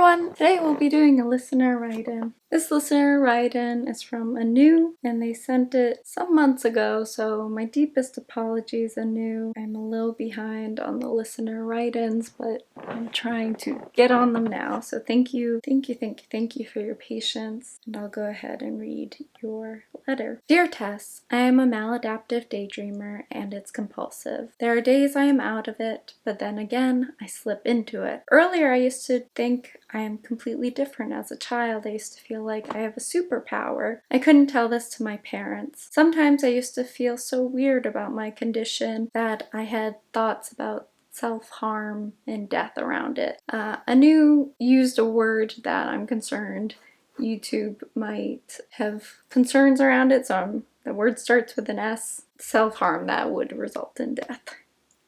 everyone! Today we'll be doing a listener write-in. This listener write-in is from Anu, and they sent it some months ago, so my deepest apologies, Anu. I'm a little behind on the listener write-ins, but I'm trying to get on them now, so thank you for your patience, and I'll go ahead and read your letter. Dear Tess, I am a maladaptive daydreamer, and it's compulsive. There are days I am out of it, but then again, I slip into it. Earlier I used to think I am completely different. As a child, I used to feel like I have a superpower. I couldn't tell this to my parents. Sometimes I used to feel so weird about my condition that I had thoughts about self-harm and death around it. Anu used a word that I'm concerned YouTube might have concerns around it, so the word starts with an S. Self-harm that would result in death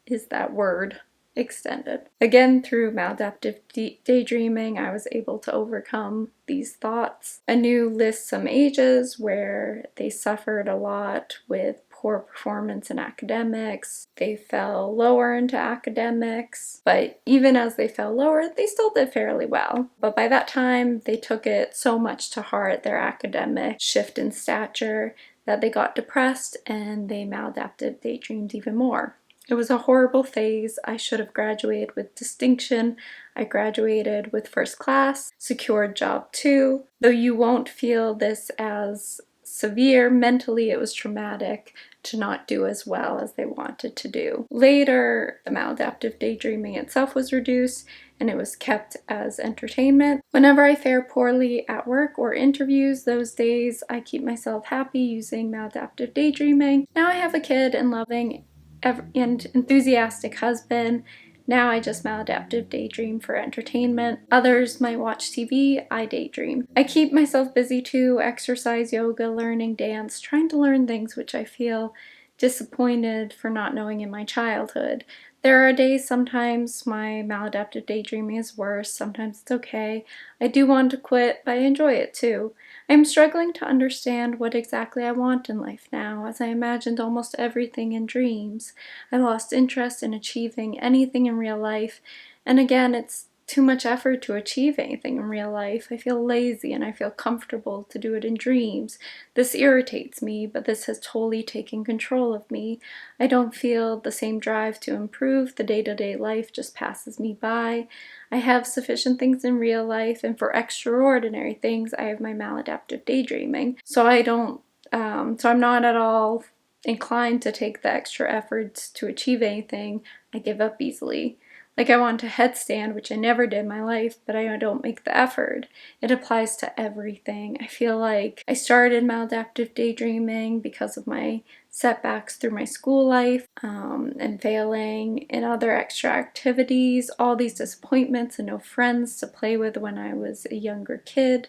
is that word extended. Again, through maladaptive daydreaming, I was able to overcome these thoughts. Anu lists some ages where they suffered a lot with poor performance in academics. They fell lower into academics, but even as they fell lower, they still did fairly well. But by that time, they took it so much to heart, their academic shift in stature, that they got depressed and they maladaptive daydreamed even more. It was a horrible phase. I should have graduated with distinction. I graduated with first class, secured job 2. Though you won't feel this as severe, mentally it was traumatic to not do as well as they wanted to do. Later, the maladaptive daydreaming itself was reduced and it was kept as entertainment. Whenever I fare poorly at work or interviews, those days I keep myself happy using maladaptive daydreaming. Now I have a kid and loving and enthusiastic husband. Now I just maladaptive daydream for entertainment. Others might watch TV, I daydream. I keep myself busy too, exercise, yoga, learning, dance, trying to learn things which I feel disappointed for not knowing in my childhood. There are days sometimes my maladaptive daydreaming is worse, sometimes it's okay. I do want to quit, but I enjoy it too. I am struggling to understand what exactly I want in life now, as I imagined almost everything in dreams. I lost interest in achieving anything in real life, and again, it's too much effort to achieve anything in real life. I feel lazy and I feel comfortable to do it in dreams. This irritates me, but this has totally taken control of me. I don't feel the same drive to improve. The day-to-day life just passes me by. I have sufficient things in real life, and for extraordinary things, I have my maladaptive daydreaming. So I'm not at all inclined to take the extra efforts to achieve anything. I give up easily. Like I want a headstand, which I never did in my life, but I don't make the effort. It applies to everything. I feel like I started maladaptive daydreaming because of my setbacks through my school life and failing in other extra activities, all these disappointments and no friends to play with when I was a younger kid,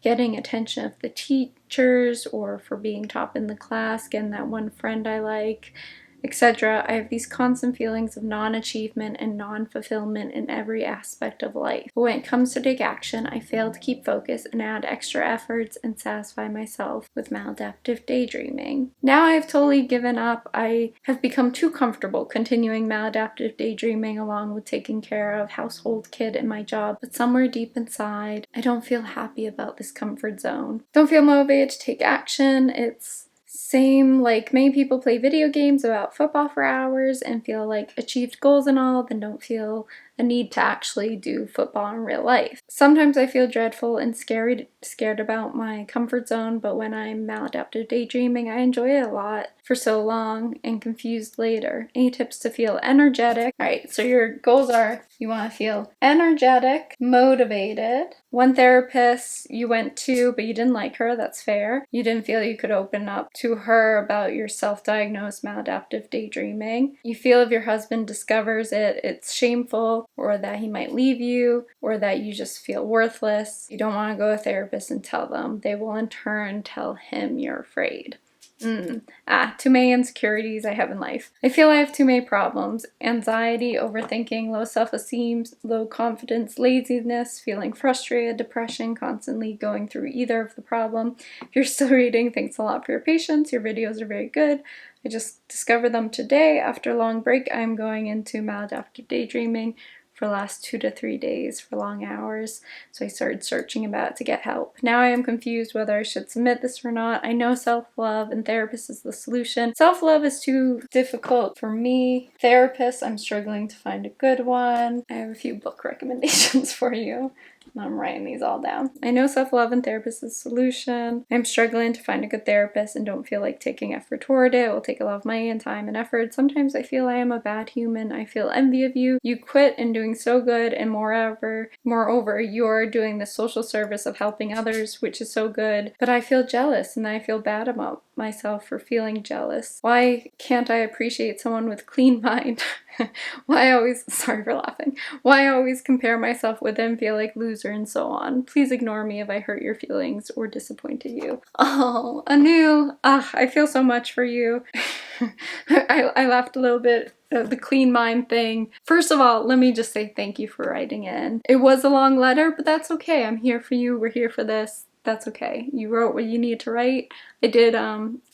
getting attention of the teachers or for being top in the class, getting that one friend I like, etc. I have these constant feelings of non-achievement and non-fulfillment in every aspect of life. But when it comes to take action, I fail to keep focus and add extra efforts and satisfy myself with maladaptive daydreaming. Now I have totally given up. I have become too comfortable continuing maladaptive daydreaming along with taking care of household, kid, and my job. But somewhere deep inside, I don't feel happy about this comfort zone. Don't feel motivated to take action. It's same, like many people play video games about football for hours and feel like achieved goals and all, then don't feel a need to actually do football in real life. Sometimes I feel dreadful and scared about my comfort zone, but when I'm maladaptive daydreaming, I enjoy it a lot for so long and confused later. Any tips to feel energetic? Alright, so your goals are you want to feel energetic, motivated. One therapist you went to, but you didn't like her, that's fair. You didn't feel you could open up to her about your self-diagnosed maladaptive daydreaming. You feel if your husband discovers it, it's shameful, or that he might leave you, or that you just feel worthless. You don't want to go to a therapist and tell them. They will in turn tell him you're afraid. Too many insecurities I have in life. I feel I have too many problems. Anxiety, overthinking, low self-esteem, low confidence, laziness, feeling frustrated, depression, constantly going through either of the problem. If you're still reading, thanks a lot for your patience. Your videos are very good. I just discovered them today. After a long break, I'm going into maladaptive daydreaming. for the last 2 to 3 days for long hours. So I started searching about it to get help. Now I am confused whether I should submit this or not. I know self-love and therapist is the solution. Self-love is too difficult for me. Therapist, I'm struggling to find a good one. I have a few book recommendations for you. I'm writing these all down. I know self-love and therapist is the solution. I'm struggling to find a good therapist and don't feel like taking effort toward it. It will take a lot of money and time and effort. Sometimes I feel I am a bad human. I feel envy of you. You quit and doing so good, and moreover, you're doing the social service of helping others, which is so good. But I feel jealous and I feel bad about myself for feeling jealous. Why can't I appreciate someone with clean mind? Sorry for laughing. Why always compare myself with them, feel like loser, and so on. Please ignore me if I hurt your feelings or disappointed you. Oh, Anu, I feel so much for you. I laughed a little bit at the clean mind thing. First of all, let me just say thank you for writing in. It was a long letter, but that's okay. I'm here for you. We're here for this. That's okay. You wrote what you need to write. I did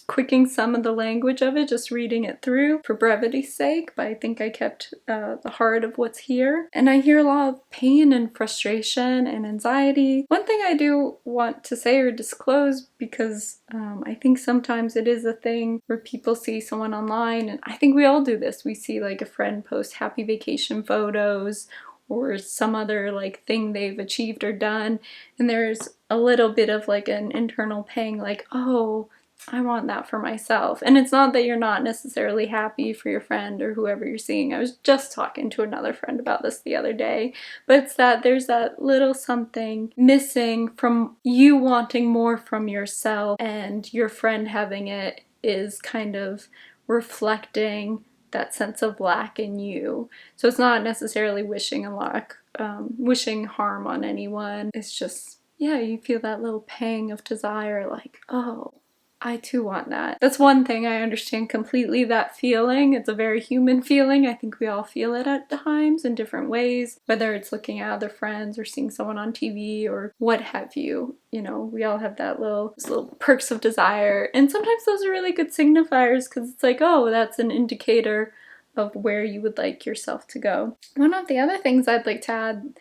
quicking some of the language of it, just reading it through for brevity's sake, but I think I kept the heart of what's here. And I hear a lot of pain and frustration and anxiety. One thing I do want to say or disclose, because I think sometimes it is a thing where people see someone online, and I think we all do this. We see like a friend post happy vacation photos or some other like thing they've achieved or done, and there's a little bit of like an internal pang, like, oh, I want that for myself. And it's not that you're not necessarily happy for your friend or whoever you're seeing. I was just talking to another friend about this the other day, but it's that there's that little something missing from you wanting more from yourself, and your friend having it is kind of reflecting that sense of lack in you. So it's not necessarily wishing harm on anyone. It's just, yeah, you feel that little pang of desire, like, oh, I too want that. That's one thing I understand completely, that feeling. It's a very human feeling. I think we all feel it at times in different ways, whether it's looking at other friends or seeing someone on TV or what have you. You know, we all have those little perks of desire. And sometimes those are really good signifiers, because it's like, oh, that's an indicator of where you would like yourself to go. One of the other things I'd like to add,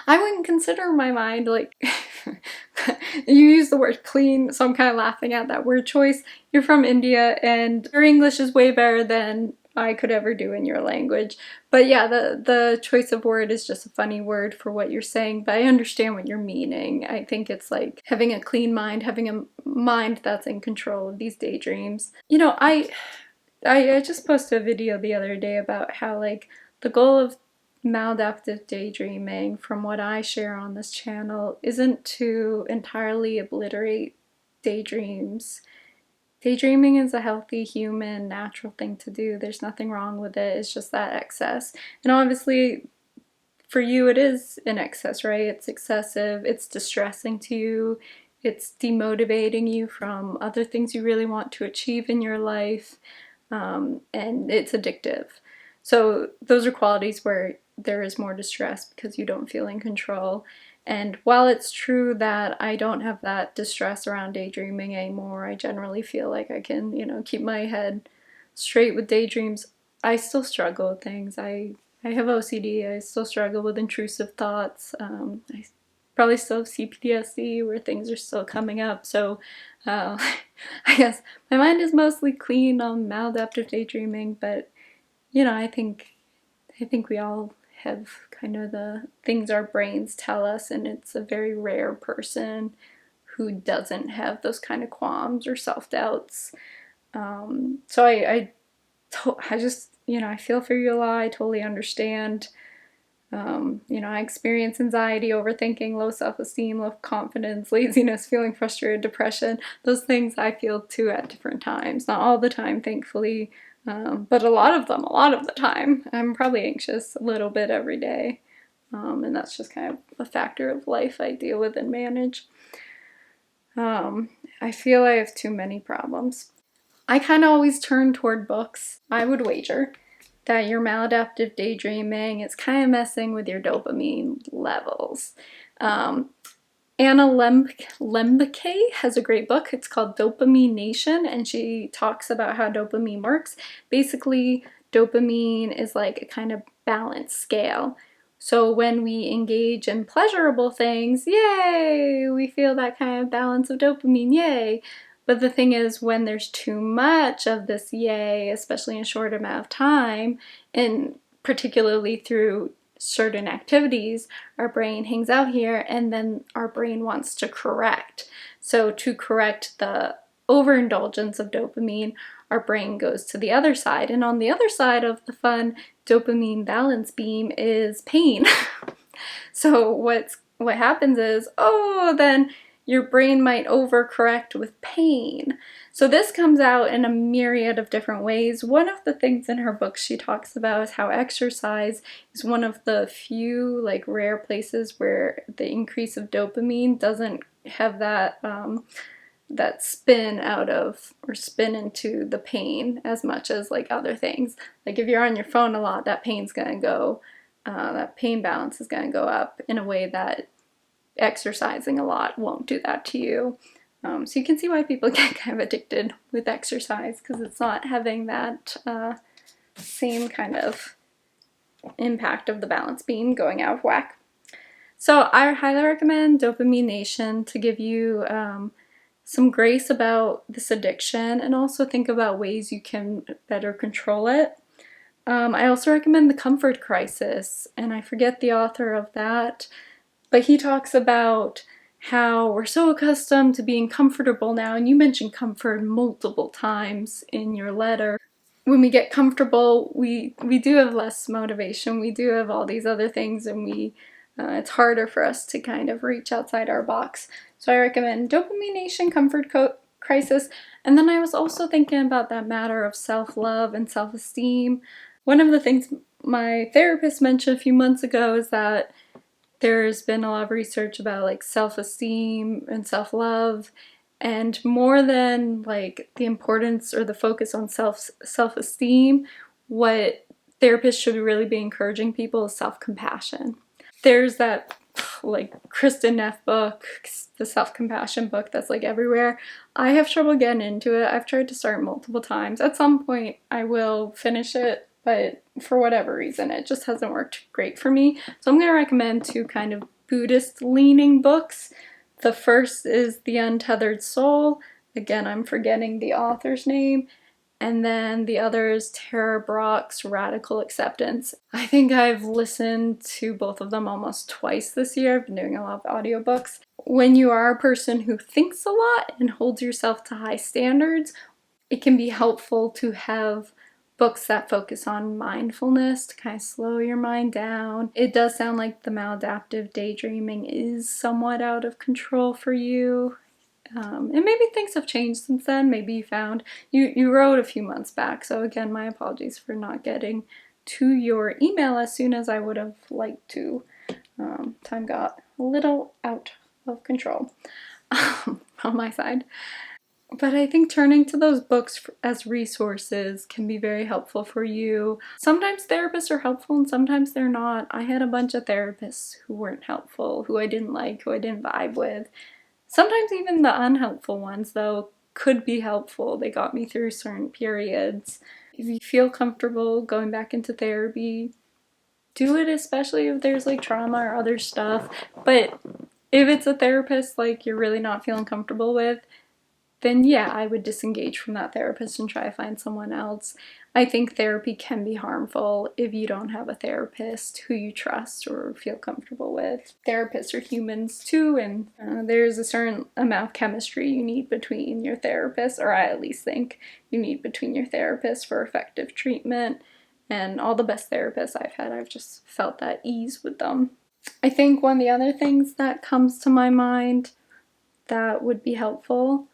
I wouldn't consider my mind like, you use the word clean, so I'm kind of laughing at that word choice. You're from India and your English is way better than I could ever do in your language. But yeah, the choice of word is just a funny word for what you're saying, but I understand what you're meaning. I think it's like having a clean mind, having a mind that's in control of these daydreams. You know, I just posted a video the other day about how like the goal of maladaptive daydreaming, from what I share on this channel, isn't to entirely obliterate daydreams. Daydreaming is a healthy, human, natural thing to do. There's nothing wrong with it. It's just that excess. And obviously, for you, it is an excess, right? It's excessive. It's distressing to you. It's demotivating you from other things you really want to achieve in your life. And it's addictive. So those are qualities where there is more distress because you don't feel in control. And while it's true that I don't have that distress around daydreaming anymore, I generally feel like I can, keep my head straight with daydreams, I still struggle with things. I have OCD, I still struggle with intrusive thoughts. I probably still have CPTSD where things are still coming up. So I guess my mind is mostly clean on maladaptive daydreaming, but I think we all have kind of the things our brains tell us, and it's a very rare person who doesn't have those kind of qualms or self-doubts. So I just, I feel for you a lot. I totally understand. I experience anxiety, overthinking, low self-esteem, low confidence, laziness, feeling frustrated, depression. Those things I feel too at different times. Not all the time, thankfully, but a lot of the time. I'm probably anxious a little bit every day, and that's just kind of a factor of life I deal with and manage. I feel I have too many problems. I kind of always turn toward books. I would wager that your maladaptive daydreaming is kind of messing with your dopamine levels. Anna Lembke has a great book. It's called Dopamine Nation, and she talks about how dopamine works. Basically, dopamine is like a kind of balance scale. So when we engage in pleasurable things, yay, we feel that kind of balance of dopamine, yay. But the thing is, when there's too much of this yay, especially in a short amount of time, and particularly through certain activities, our brain hangs out here and then our brain wants to correct. So to correct the overindulgence of dopamine, our brain goes to the other side. And on the other side of the fun dopamine balance beam is pain. So what happens is, then your brain might overcorrect with pain. So this comes out in a myriad of different ways. One of the things in her book she talks about is how exercise is one of the few, like, rare places where the increase of dopamine doesn't have that that spin out of or spin into the pain as much as like other things. Like if you're on your phone a lot, that pain's gonna go, that pain balance is gonna go up in a way that exercising a lot won't do that to you. So you can see why people get kind of addicted with exercise, because it's not having that same kind of impact of the balance beam going out of whack. So I highly recommend Dopamine Nation to give you some grace about this addiction, and also think about ways you can better control it. I also recommend The Comfort Crisis, and I forget the author of that, but he talks about how we're so accustomed to being comfortable now, and you mentioned comfort multiple times in your letter. When we get comfortable, we do have less motivation, we do have all these other things, and it's harder for us to kind of reach outside our box. So I recommend Dopamine Nation, Comfort Crisis. And then I was also thinking about that matter of self-love and self-esteem. One of the things my therapist mentioned a few months ago is that there's been a lot of research about like self-esteem and self-love, and more than like the importance or the focus on self-esteem, what therapists should really be encouraging people is self-compassion. There's that like Kristen Neff book, the self-compassion book that's like everywhere. I have trouble getting into it. I've tried to start multiple times. At some point I will finish it, but for whatever reason it just hasn't worked great for me. So I'm going to recommend two kind of Buddhist leaning books. The first is The Untethered Soul. Again, I'm forgetting the author's name. And then the other is Tara Brach's Radical Acceptance. I think I've listened to both of them almost twice this year. I've been doing a lot of audiobooks. When you are a person who thinks a lot and holds yourself to high standards, it can be helpful to have books that focus on mindfulness to kind of slow your mind down. It does sound like the Maladaptive Daydreaming is somewhat out of control for you. And maybe things have changed since then. Maybe you found, you wrote a few months back, so again, my apologies for not getting to your email as soon as I would have liked to. Time got a little out of control on my side. But I think turning to those books as resources can be very helpful for you. Sometimes therapists are helpful and sometimes they're not. I had a bunch of therapists who weren't helpful, who I didn't like, who I didn't vibe with. Sometimes even the unhelpful ones, though, could be helpful. They got me through certain periods. If you feel comfortable going back into therapy, do it, especially if there's like trauma or other stuff. But if it's a therapist like you're really not feeling comfortable with, then yeah, I would disengage from that therapist and try to find someone else. I think therapy can be harmful if you don't have a therapist who you trust or feel comfortable with. Therapists are humans too, and there's a certain amount of chemistry you need between your therapist, or I at least think you need between your therapist for effective treatment. And all the best therapists I've had, I've just felt that ease with them. I think one of the other things that comes to my mind that would be helpful,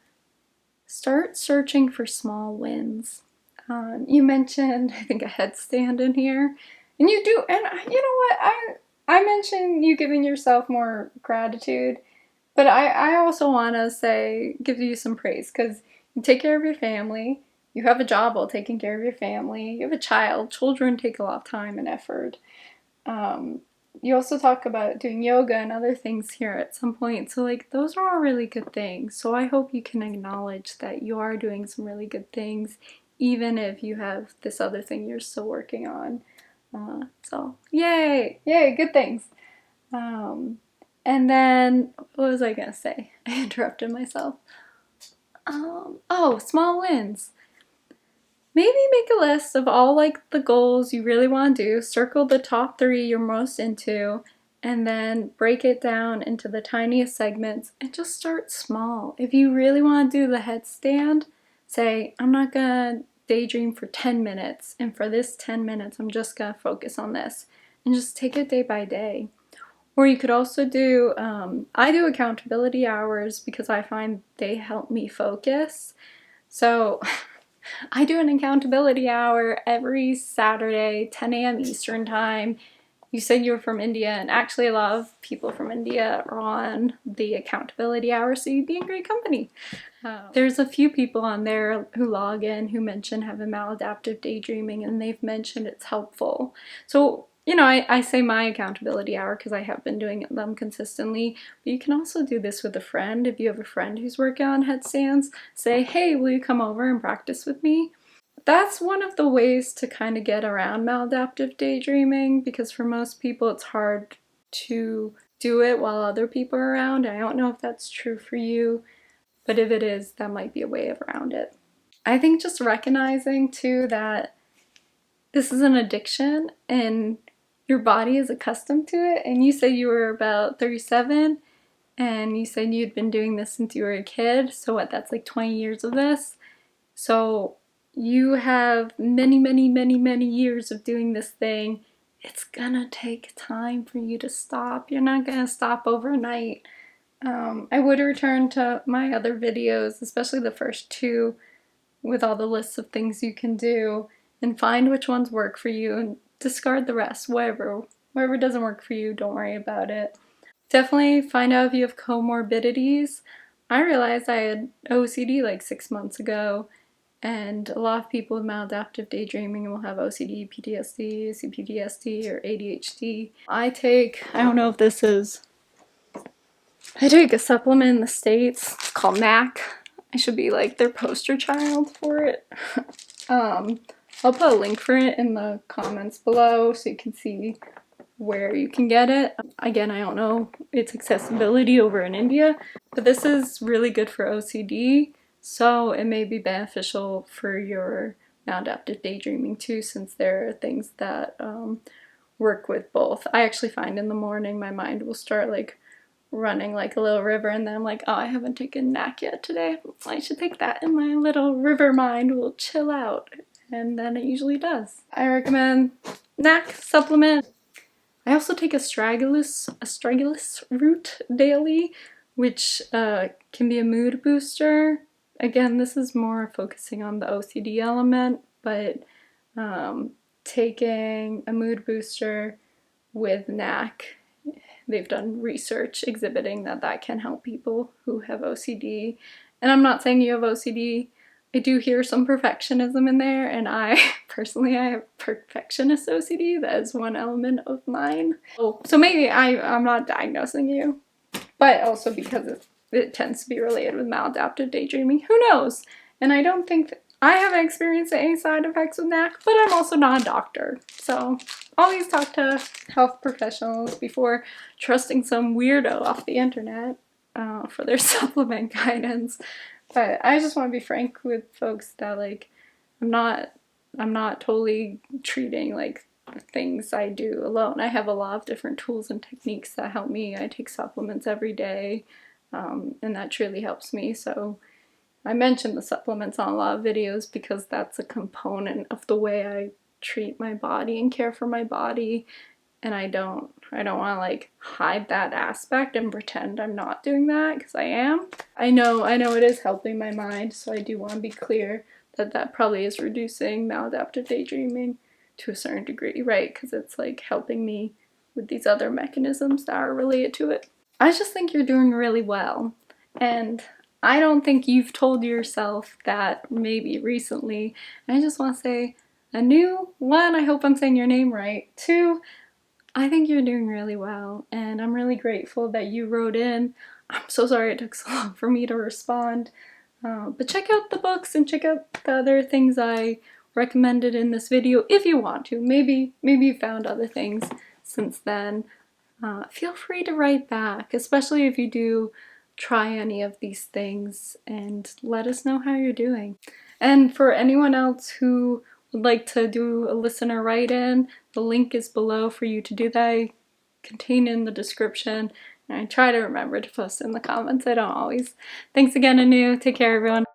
start searching for small wins. You mentioned, I think, a headstand in here, and you do, and you know what, I mentioned you giving yourself more gratitude, but I also want to say, give you some praise, because you take care of your family, you have a job while taking care of your family, you have a child, children take a lot of time and effort. You also talk about doing yoga and other things here at some point. So like those are all really good things. So I hope you can acknowledge that you are doing some really good things, even if you have this other thing you're still working on. So yay, good things. And then what was I gonna say? I interrupted myself. Oh, small wins. Maybe make a list of all like the goals you really want to do, circle the top 3 you're most into, and then break it down into the tiniest segments and just start small. If you really want to do the headstand, say, I'm not gonna daydream for 10 minutes, and for this 10 minutes, I'm just gonna focus on this, and just take it day by day. Or you could also do, I do accountability hours because I find they help me focus. So I do an accountability hour every Saturday, 10 a.m. Eastern time. You said you were from India, and actually a lot of people from India are on the accountability hour, so you'd be in great company. There's a few people on there who log in who mention having maladaptive daydreaming, and they've mentioned it's helpful. So, you know, I say my accountability hour because I have been doing them consistently, but you can also do this with a friend. If you have a friend who's working on headstands, say, hey, will you come over and practice with me? That's one of the ways to kind of get around maladaptive daydreaming, because for most people it's hard to do it while other people are around. I don't know if that's true for you, but if it is, that might be a way around it. I think just recognizing too that this is an addiction and your body is accustomed to it. And you said you were about 37 and you said you'd been doing this since you were a kid. So what, that's like 20 years of this. So you have many, many, many, many years of doing this thing. It's gonna take time for you to stop. You're not gonna stop overnight. I would return to my other videos, especially the first 2, with all the lists of things you can do, and find which ones work for you and discard the rest. Whatever doesn't work for you, don't worry about it. Definitely find out if you have comorbidities. I realized I had OCD like 6 months ago, and a lot of people with maladaptive daydreaming will have OCD, PTSD, CPTSD, or ADHD. I take a supplement in the States. It's called NAC. I should be like their poster child for it. I'll put a link for it in the comments below so you can see where you can get it. Again, I don't know its accessibility over in India, but this is really good for OCD, so it may be beneficial for your maladaptive daydreaming too, since there are things that work with both. I actually find in the morning my mind will start like running like a little river, and then I'm like, oh, I haven't taken NAC yet today. I should take that, and my little river mind will chill out, and then it usually does. I recommend NAC supplement. I also take astragalus root daily, which can be a mood booster. Again, this is more focusing on the OCD element, but taking a mood booster with NAC, they've done research exhibiting that that can help people who have OCD. And I'm not saying you have OCD. I do hear some perfectionism in there, and I have perfectionist OCD. That is one element of mine. Oh, so maybe I'm not diagnosing you, but also because it tends to be related with maladaptive daydreaming. Who knows? And I don't think I haven't experienced any side effects with NAC, but I'm also not a doctor. So always talk to health professionals before trusting some weirdo off the internet for their supplement guidance. But I just want to be frank with folks that like I'm not totally treating like things I do alone. I have a lot of different tools and techniques that help me. I take supplements every day, and that truly helps me. So I mention the supplements on a lot of videos because that's a component of the way I treat my body and care for my body, and I don't want to like hide that aspect and pretend I'm not doing that, because I am. I know it is helping my mind, so I do want to be clear that that probably is reducing maladaptive daydreaming to a certain degree, right? Because it's like helping me with these other mechanisms that are related to it. I just think you're doing really well, and I don't think you've told yourself that maybe recently. I just want to say, Anu, 1, I hope I'm saying your name right. 2, I think you're doing really well, and I'm really grateful that you wrote in. I'm so sorry it took so long for me to respond, but check out the books and check out the other things I recommended in this video if you want to. Maybe you found other things since then. Feel free to write back, especially if you do try any of these things, and let us know how you're doing. And for anyone else who would like to do a listener write-in, the link is below for you to do that. I contain in the description, and I try to remember to post in the comments. I don't always. Thanks again, Anu. Take care, everyone.